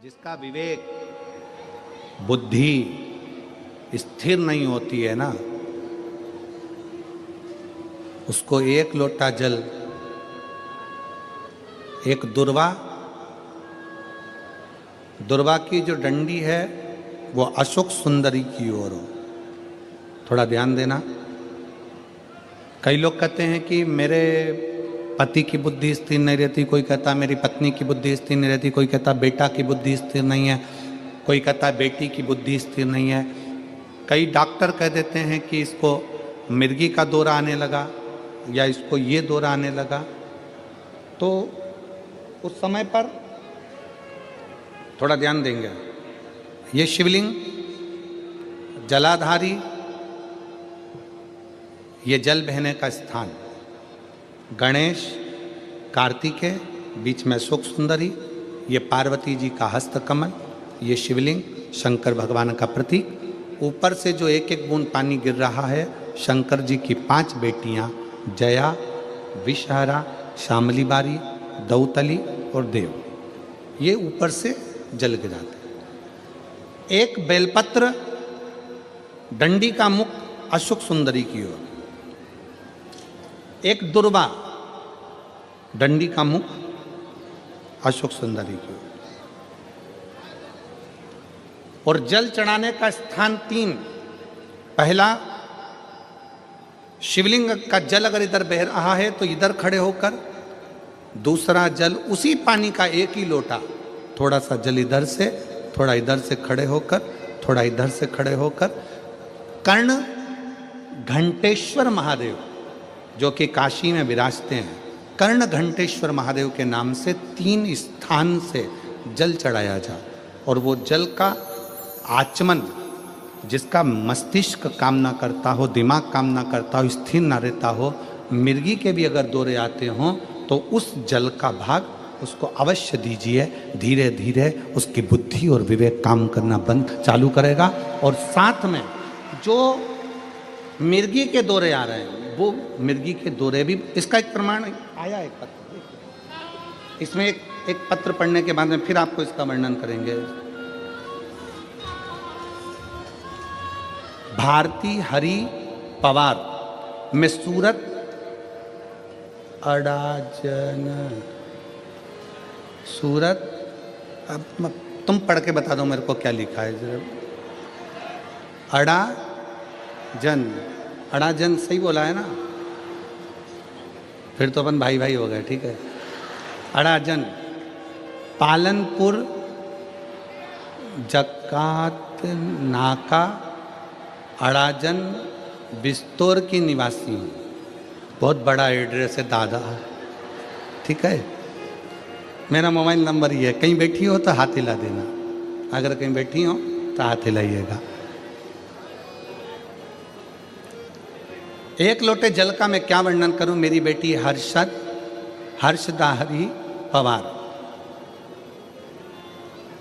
जिसका विवेक बुद्धि स्थिर नहीं होती है ना, उसको एक लोटा जल, एक दुर्वा की जो डंडी है वो अशोक सुंदरी की ओर हो। थोड़ा ध्यान देना। कई लोग कहते हैं कि मेरे पति की बुद्धि स्थिर नहीं रहती, कोई कहता मेरी पत्नी की बुद्धि स्थिर नहीं रहती, कोई कहता बेटा की बुद्धि स्थिर नहीं है, कोई कहता बेटी की बुद्धि स्थिर नहीं है। कई डॉक्टर कह देते हैं कि इसको मिर्गी का दौरा आने लगा या इसको ये दौरा आने लगा। तो उस समय पर थोड़ा ध्यान देंगे। ये शिवलिंग जलाधारी, ये जल बहने का स्थान, गणेश कार्तिकेय, बीच में अशोक सुंदरी, ये पार्वती जी का हस्तकमल, ये शिवलिंग शंकर भगवान का प्रतीक। ऊपर से जो एक एक बूंद पानी गिर रहा है, शंकर जी की 5 बेटियां जया, विषहरा, शामली बारी, दौतली और देव, ये ऊपर से जल गिराते। एक बेलपत्र, डंडी का मुख अशोक सुंदरी की ओर, एक दुर्वा, डंडी का मुख अशोक सुंदरी की ओर, और जल चढ़ाने का स्थान 3। पहला, शिवलिंग का जल अगर इधर बह रहा है तो इधर खड़े होकर, दूसरा जल उसी पानी का एक ही लोटा, थोड़ा सा जल इधर से, थोड़ा इधर से खड़े होकर, थोड़ा इधर से खड़े होकर, कर्ण घंटेश्वर महादेव जो कि काशी में विराजते हैं, कर्ण घंटेश्वर महादेव के नाम से 3 स्थान से जल चढ़ाया जा, और वो जल का आचमन, जिसका मस्तिष्क कामना करता हो, दिमाग कामना करता हो, स्थिर ना रहता हो, मिर्गी के भी अगर दौरे आते हों तो उस जल का भाग उसको अवश्य दीजिए। धीरे धीरे उसकी बुद्धि और विवेक काम करना चालू करेगा। और साथ में जो मिर्गी के दौरे आ रहे हैं, वो मिर्गी के दौरे भी, इसका एक प्रमाण आया, एक पत्र, इसमें एक पत्र पढ़ने के बाद में फिर आपको इसका वर्णन करेंगे। भारती हरि पवार में सूरत अड़ाजन, सूरत, अब तुम पढ़ के बता दो मेरे को क्या लिखा है जरा। अड़ाजन सही बोला है ना? फिर तो अपन भाई भाई हो गए, ठीक है। अड़ाजन, पालनपुर, जकात नाका, अड़ाजन, बिस्तौर की निवासी हूँ। बहुत बड़ा एड्रेस है दादा, ठीक है। मेरा मोबाइल नंबर ये है, कहीं बैठी हो तो हाथ हिला देना, अगर कहीं बैठी हो तो हाथ हिलाइएगा। एक लोटे जल का मैं क्या वर्णन करूं। मेरी बेटी हर्षदाहरी पवार,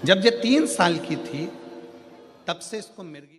जब ये 3 साल की थी तब से इसको मिर्गी